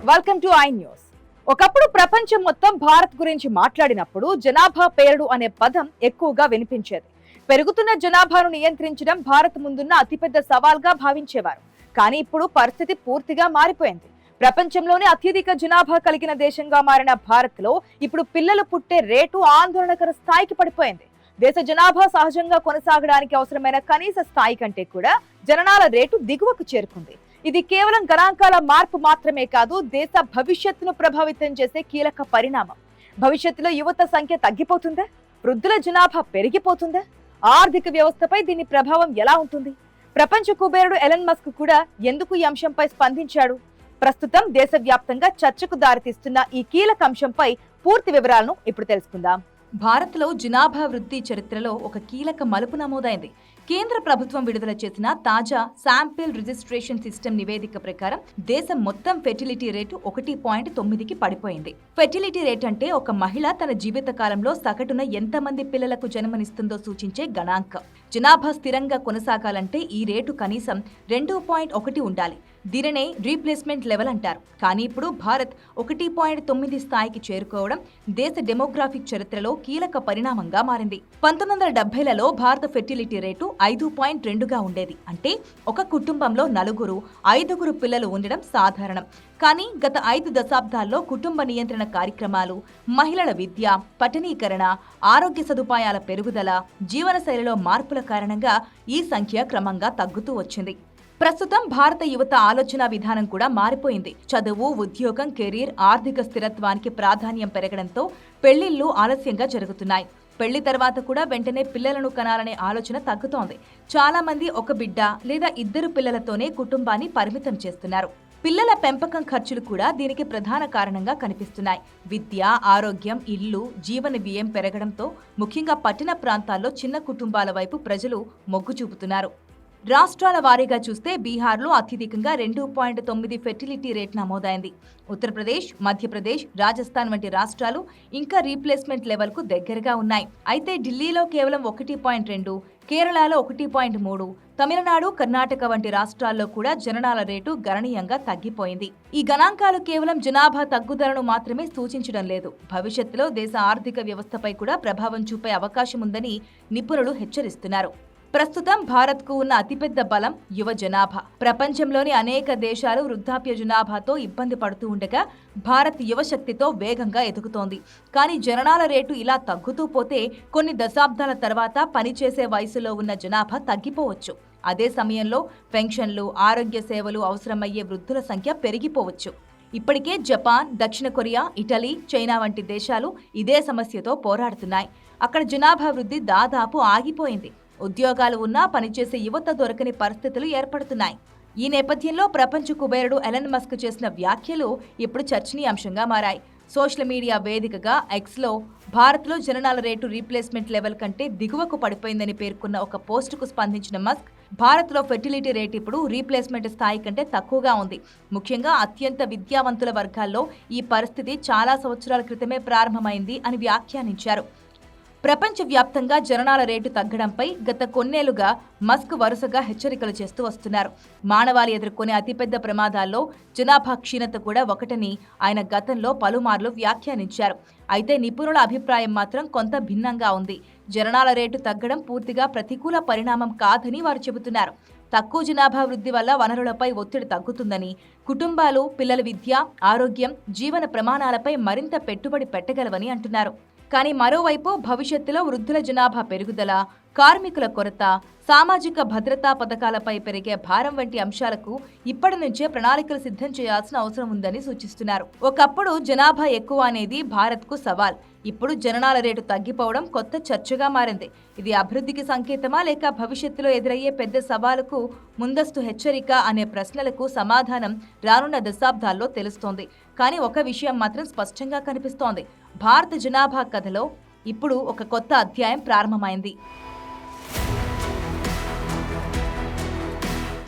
Welcome to I news. ఒకప్పుడు ప్రపంచం మొత్తం భారత్ గురించి మాట్లాడినప్పుడు జనాభా పేరుడు అనే పదం ఎక్కువగా వినిపించేది. పెరుగుతున్న జనాభాను నియంత్రించడం భారత్ ముందున్న అతిపెద్ద సవాల్గా భావించేవారు. కానీ ఇప్పుడు పరిస్థితి పూర్తిగా మారిపోయింది. ప్రపంచంలోనే అత్యధిక జనాభా కలిగిన దేశంగా మారిన భారత్ లో ఇప్పుడు పిల్లలు పుట్టే రేటు ఆందోళనకర స్థాయికి పడిపోయింది. దేశ జనాభా సహజంగా కొనసాగడానికి అవసరమైన కనీస స్థాయి కంటే కూడా జననాల రేటు దిగువకు చేరుకుంది. ఇది కేవలం గణాంకాల మార్పు మాత్రమే కాదు, దేశ భవిష్యత్తును ప్రభావితం చేసే కీలక పరిణామం. భవిష్యత్తులో యువత సంఖ్య తగ్గిపోతుందా? వృద్ధుల జనాభా పెరిగిపోతుందా? ఆర్థిక వ్యవస్థపై దీని ప్రభావం ఎలా ఉంటుంది? ప్రపంచ కుబేరుడు ఎలన్ మస్క్ కూడా ఎందుకు ఈ అంశంపై స్పందించాడు? ప్రస్తుతం దేశవ్యాప్తంగా చర్చకు దారితీస్తున్న ఈ కీలక అంశంపై పూర్తి వివరాలను ఇప్పుడు తెలుసుకుందాం. భారత్లో జనాభా వృద్ధి చరిత్రలో ఒక కీలక మలుపు నమోదైంది. కేంద్ర ప్రభుత్వం విడుదల చేసిన తాజా శాంపిల్ రిజిస్ట్రేషన్ సిస్టమ్ నివేదిక ప్రకారం దేశం మొత్తం ఫెర్టిలిటీ రేటు 1.9కి పడిపోయింది. ఫెర్టిలిటీ రేట్ అంటే ఒక మహిళ తన జీవిత కాలంలో సగటున ఎంతమంది పిల్లలకు జన్మనిస్తుందో సూచించే గణాంకం. జనాభా స్థిరంగా కొనసాగాలంటే ఈ రేటు కనీసం 2.1 ఉండాలి. దీనినే రీప్లేస్మెంట్ లెవెల్ అంటారు. కానీ ఇప్పుడు భారత్ 1.9 స్థాయికి చేరుకోవడం దేశ డెమోగ్రాఫిక్ చరిత్రలో కీలక పరిణామంగా మారింది. 1970లలో భారత ఫెర్టిలిటీ రేటు 5.2గా ఉండేది. అంటే ఒక కుటుంబంలో 4-5 పిల్లలు ఉండడం సాధారణం. కానీ గత 5 దశాబ్దాల్లో కుటుంబ నియంత్రణ కార్యక్రమాలు, మహిళల విద్య, పట్టణీకరణ, ఆరోగ్య సదుపాయాల పెరుగుదల, జీవనశైలిలో మార్పుల కారణంగా ఈ సంఖ్య క్రమంగా తగ్గుతూ వచ్చింది. ప్రస్తుతం భారత యువత ఆలోచన విధానం కూడా మారిపోయింది. చదువు, ఉద్యోగం, కెరీర్, ఆర్థిక స్థిరత్వానికి ప్రాధాన్యం పెరగడంతో పెళ్లిళ్లు ఆలస్యంగా జరుగుతున్నాయి. పెళ్లి తర్వాత కూడా వెంటనే పిల్లలను కనాలనే ఆలోచన తగ్గుతోంది. చాలా మంది ఒక బిడ్డ లేదా 2 పిల్లలతోనే కుటుంబాన్ని పరిమితం చేస్తున్నారు. పిల్లల పెంపకం ఖర్చులు కూడా దీనికి ప్రధాన కారణంగా కనిపిస్తున్నాయి. విద్య, ఆరోగ్యం, ఇల్లు, జీవన వ్యయం పెరగడంతో ముఖ్యంగా పట్టణ ప్రాంతాల్లో చిన్న కుటుంబాల వైపు ప్రజలు మొగ్గు చూపుతున్నారు. రాష్ట్రాల వారీగా చూస్తే బీహార్లో అత్యధికంగా 2.9 ఫెర్టిలిటీ రేట్ నమోదైంది. ఉత్తరప్రదేశ్, మధ్యప్రదేశ్, రాజస్థాన్ వంటి రాష్ట్రాలు ఇంకా రీప్లేస్మెంట్ లెవెల్కు దగ్గరగా ఉన్నాయి. అయితే ఢిల్లీలో కేవలం 1.2, కేరళలో 1.3, తమిళనాడు, కర్ణాటక వంటి రాష్ట్రాల్లో కూడా జననాల రేటు గణనీయంగా తగ్గిపోయింది. ఈ గణాంకాలు కేవలం జనాభా తగ్గుదలను మాత్రమే సూచించడం లేదు. భవిష్యత్తులో దేశ ఆర్థిక వ్యవస్థపై కూడా ప్రభావం చూపే అవకాశం ఉందని నిపుణులు హెచ్చరిస్తున్నారు. ప్రస్తుతం భారత్కు ఉన్న అతిపెద్ద బలం యువ జనాభా. ప్రపంచంలోని అనేక దేశాలు వృద్ధాప్య జనాభాతో ఇబ్బంది పడుతూ ఉండగా భారత్ యువశక్తితో వేగంగా ఎదుగుతోంది. కానీ జననాల రేటు ఇలా తగ్గుతూ పోతే కొన్ని దశాబ్దాల తర్వాత పనిచేసే వయసులో ఉన్న జనాభా తగ్గిపోవచ్చు. అదే సమయంలో పెన్షన్లు, ఆరోగ్య సేవలు అవసరమయ్యే వృద్ధుల సంఖ్య పెరిగిపోవచ్చు. ఇప్పటికే జపాన్, దక్షిణ కొరియా, ఇటలీ, చైనా వంటి దేశాలు ఇదే సమస్యతో పోరాడుతున్నాయి. అక్కడ జనాభా వృద్ధి దాదాపు ఆగిపోయింది. ఉద్యోగాలు ఉన్నా పనిచేసే యువత దొరకని పరిస్థితులు ఏర్పడుతున్నాయి. ఈ నేపథ్యంలో ప్రపంచ కుబేరుడు ఎలన్ మస్క్ చేసిన వ్యాఖ్యలు ఇప్పుడు చర్చనీయాంశంగా మారాయి. సోషల్ మీడియా వేదికగా ఎక్స్లో భారత్లో జననాల రేటు రీప్లేస్మెంట్ లెవెల్ కంటే దిగువకు పడిపోయిందని పేర్కొన్న ఒక పోస్టుకు స్పందించిన మస్క్, భారత్లో ఫెర్టిలిటీ రేట్ ఇప్పుడు రీప్లేస్మెంట్ స్థాయి కంటే తక్కువగా ఉంది. ముఖ్యంగా అత్యంత విద్యావంతుల వర్గాల్లో ఈ పరిస్థితి చాలా సంవత్సరాల క్రితమే ప్రారంభమైంది అని వ్యాఖ్యానించారు. ప్రపంచవ్యాప్తంగా జననాల రేటు తగ్గడంపై గత కొన్నేళ్లుగా మస్క్ వరుసగా హెచ్చరికలు చేస్తూ వస్తున్నారు. మానవాళి ఎదుర్కొనే అతిపెద్ద ప్రమాదాల్లో జనాభా క్షీణత కూడా ఒకటని ఆయన గతంలో పలుమార్లు వ్యాఖ్యానించారు. అయితే నిపుణుల అభిప్రాయం మాత్రం కొంత భిన్నంగా ఉంది. జననాల రేటు తగ్గడం పూర్తిగా ప్రతికూల పరిణామం కాదని వారు చెబుతున్నారు. తక్కువ జనాభా వృద్ధి వల్ల వనరులపై ఒత్తిడి తగ్గుతుందని, కుటుంబాలు పిల్లల విద్య, ఆరోగ్యం, జీవన ప్రమాణాలపై మరింత పెట్టుబడి పెట్టగలవని అంటున్నారు. కానీ మరోవైపు భవిష్యత్తులో వృద్ధుల జనాభా పెరుగుదల, కార్మికుల కొరత, సామాజిక భద్రతా పథకాలపై పెరిగే భారం వంటి అంశాలకు ఇప్పటి నుంచే ప్రణాళికలు సిద్ధం చేయాల్సిన అవసరం ఉందని సూచిస్తున్నారు. ఒకప్పుడు జనాభా ఎక్కువ అనేది భారత్కు సవాల్. ఇప్పుడు జననాల రేటు తగ్గిపోవడం కొత్త చర్చగా మారింది. ఇది అభివృద్ధికి సంకేతమా లేక భవిష్యత్తులో ఎదురయ్యే పెద్ద సవాలుకు ముందస్తు హెచ్చరిక అనే ప్రశ్నలకు సమాధానం రానున్న దశాబ్దాల్లో తెలుస్తోంది. కానీ ఒక విషయం మాత్రం స్పష్టంగా కనిపిస్తోంది. భారత జనాభా కథలో ఇప్పుడు ఒక కొత్త అధ్యాయం ప్రారంభమైంది.